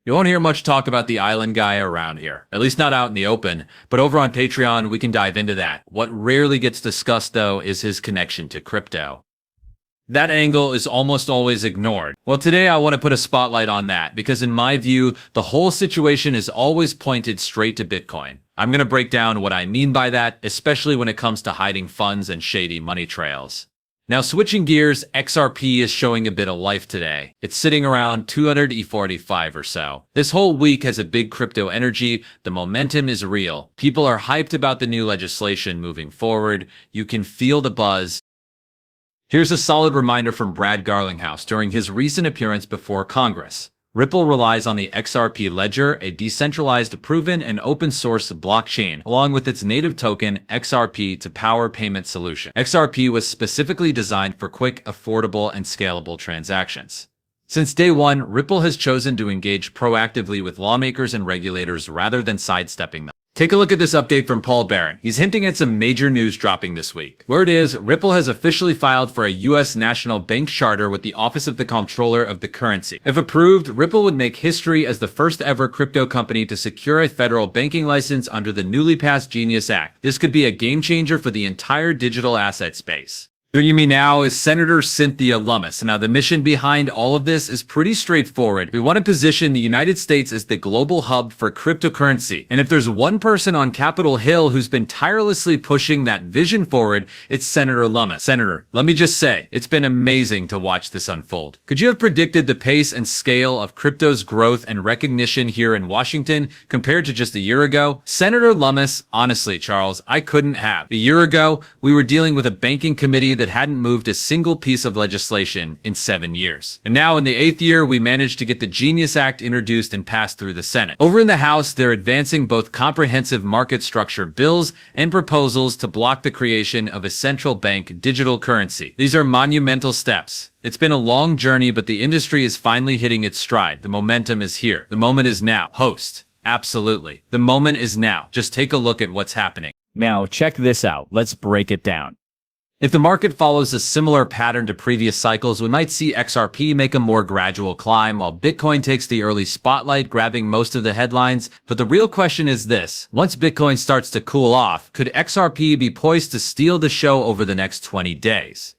You won't hear much talk about the island guy around here, at least not out in the open, but over on Patreon we can dive into that. What rarely gets discussed though is his connection to crypto. That angle is almost always ignored. Well, today I want to put a spotlight on that because in my view, the whole situation is always pointed straight to Bitcoin. I'm going to break down what I mean by that, especially when it comes to hiding funds and shady money trails. Now, switching gears, XRP is showing a bit of life today. It's sitting around 245 or so. This whole week has a big crypto energy. The momentum is real. People are hyped about the new legislation moving forward. You can feel the buzz. Here's a solid reminder from Brad Garlinghouse during his recent appearance before Congress. Ripple relies on the XRP Ledger, a decentralized, proven, and open-source blockchain, along with its native token, XRP, to power payment solution. XRP was specifically designed for quick, affordable, and scalable transactions. Since day one, Ripple has chosen to engage proactively with lawmakers and regulators rather than sidestepping them. Take a look at this update from Paul Barron. He's hinting at some major news dropping this week. Word is, Ripple has officially filed for a U.S. national bank charter with the Office of the Comptroller of the Currency. If approved, Ripple would make history as the first ever crypto company to secure a federal banking license under the newly passed Genius Act. This could be a game changer for the entire digital asset space. Joining me now is Senator Cynthia Lummis. Now, the mission behind all of this is pretty straightforward. We want to position the United States as the global hub for cryptocurrency. And if there's one person on Capitol Hill who's been tirelessly pushing that vision forward, it's Senator Lummis. Senator, let me just say, it's been amazing to watch this unfold. Could you have predicted the pace and scale of crypto's growth and recognition here in Washington compared to just a year ago? Senator Lummis, honestly, Charles, I couldn't have. A year ago, we were dealing with a banking committee that hadn't moved a single piece of legislation in 7 years. And now in the 8th year, we managed to get the Genius Act introduced and passed through the Senate. Over in the House, they're advancing both comprehensive market structure bills and proposals to block the creation of a central bank digital currency. These are monumental steps. It's been a long journey, but the industry is finally hitting its stride. The momentum is here. The moment is now. Host. Absolutely. The moment is now. Just take a look at what's happening. Now, check this out. Let's break it down. If the market follows a similar pattern to previous cycles, we might see XRP make a more gradual climb while Bitcoin takes the early spotlight, grabbing most of the headlines. But the real question is this: once Bitcoin starts to cool off, could XRP be poised to steal the show over the next 20 days?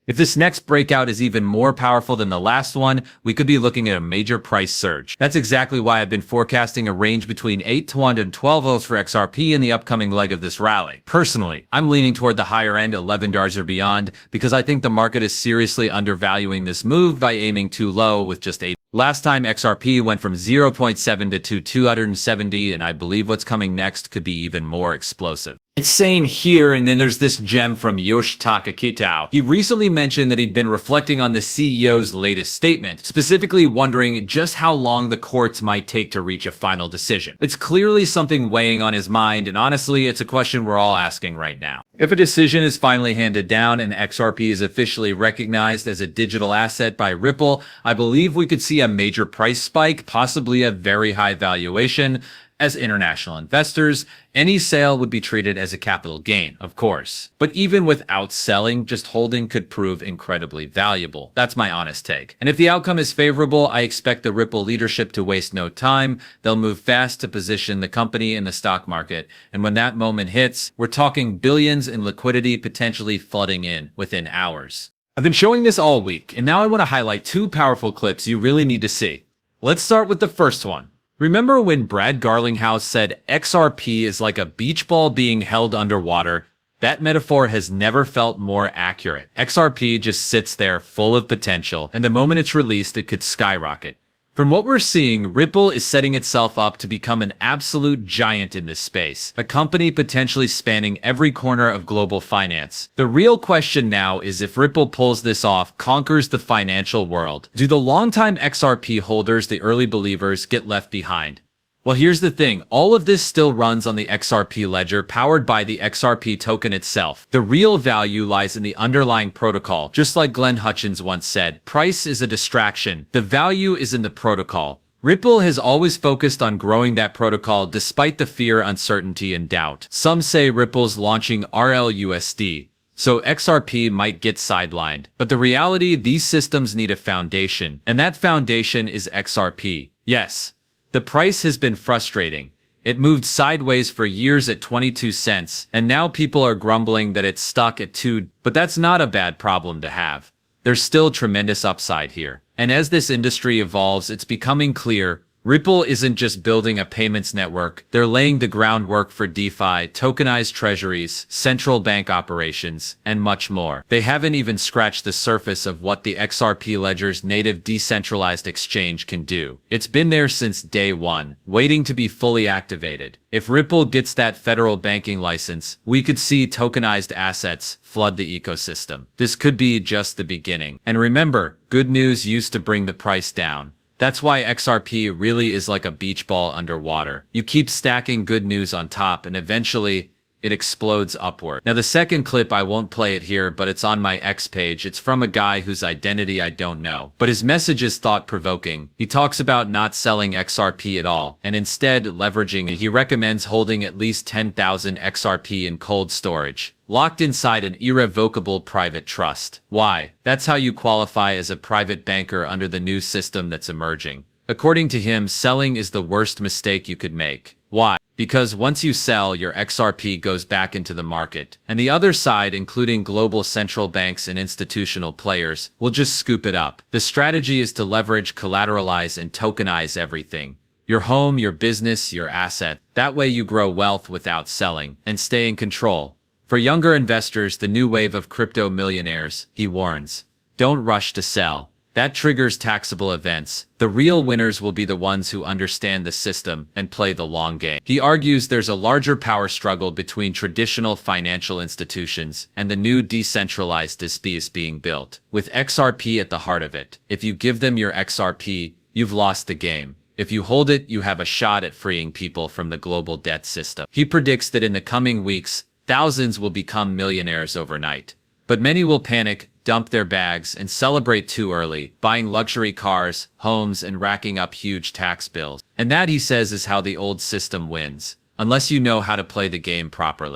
If this next breakout is even more powerful than the last one, we could be looking at a major price surge. That's exactly why I've been forecasting a range between 8 to 1 and 12 O's for XRP in the upcoming leg of this rally. Personally, I'm leaning toward the higher end, $11 or beyond, because I think the market is seriously undervaluing this move by aiming too low with just 8. Last time XRP went from 0.7 to 270, and I believe what's coming next could be even more explosive. It's saying here, and then there's this gem from Yosh Takita. He recently mentioned that he'd been reflecting on the CEO's latest statement, specifically wondering just how long the courts might take to reach a final decision. It's clearly something weighing on his mind, and honestly, it's a question we're all asking right now. If a decision is finally handed down and XRP is officially recognized as a digital asset by Ripple, I believe we could see a major price spike, possibly a very high valuation. As international investors, any sale would be treated as a capital gain, of course. But even without selling, just holding could prove incredibly valuable. That's my honest take. And if the outcome is favorable, I expect the Ripple leadership to waste no time. They'll move fast to position the company in the stock market. And when that moment hits, we're talking billions in liquidity potentially flooding in within hours. I've been showing this all week, and now I want to highlight two powerful clips you really need to see. Let's start with the first one. Remember when Brad Garlinghouse said XRP is like a beach ball being held underwater? That metaphor has never felt more accurate. XRP just sits there full of potential, and the moment it's released, it could skyrocket. From what we're seeing, Ripple is setting itself up to become an absolute giant in this space, a company potentially spanning every corner of global finance. The real question now is if Ripple pulls this off, conquers the financial world, do the longtime XRP holders, the early believers, get left behind? Well, here's the thing. All of this still runs on the XRP Ledger, powered by the XRP token itself. The real value lies in the underlying protocol. Just like Glenn Hutchins once said, price is a distraction. The value is in the protocol. Ripple has always focused on growing that protocol despite the fear, uncertainty, and doubt. Some say Ripple's launching RLUSD, so XRP might get sidelined. But the reality, these systems need a foundation, and that foundation is XRP. Yes. The price has been frustrating. It moved sideways for years at 22 cents, and now people are grumbling that it's stuck at 2, but that's not a bad problem to have. There's still tremendous upside here. And as this industry evolves, it's becoming clear Ripple isn't just building a payments network, they're laying the groundwork for DeFi, tokenized treasuries, central bank operations, and much more. They haven't even scratched the surface of what the XRP Ledger's native decentralized exchange can do. It's been there since day one, waiting to be fully activated. If Ripple gets that federal banking license, we could see tokenized assets flood the ecosystem. This could be just the beginning. And remember, good news used to bring the price down. That's why XRP really is like a beach ball underwater. You keep stacking good news on top and eventually it explodes upward. Now the second clip, I won't play it here, but it's on my X page. It's from a guy whose identity I don't know, but his message is thought-provoking. He talks about not selling XRP at all and instead leveraging it. He recommends holding at least 10,000 XRP in cold storage, locked inside an irrevocable private trust. Why? That's how you qualify as a private banker under the new system that's emerging. According to him, selling is the worst mistake you could make. Why? Because once you sell, your XRP goes back into the market, and the other side, including global central banks and institutional players, will just scoop it up. The strategy is to leverage, collateralize, and tokenize everything. Your home, your business, your asset. That way you grow wealth without selling, and stay in control. For younger investors, the new wave of crypto millionaires, he warns. Don't rush to sell. That triggers taxable events. The real winners will be the ones who understand the system and play the long game. He argues there's a larger power struggle between traditional financial institutions and the new decentralized DSPs being built, with XRP at the heart of it. If you give them your XRP, you've lost the game. If you hold it, you have a shot at freeing people from the global debt system. He predicts that in the coming weeks, thousands will become millionaires overnight. But many will panic, dump their bags, and celebrate too early, buying luxury cars, homes, and racking up huge tax bills. And that, he says, is how the old system wins, unless you know how to play the game properly.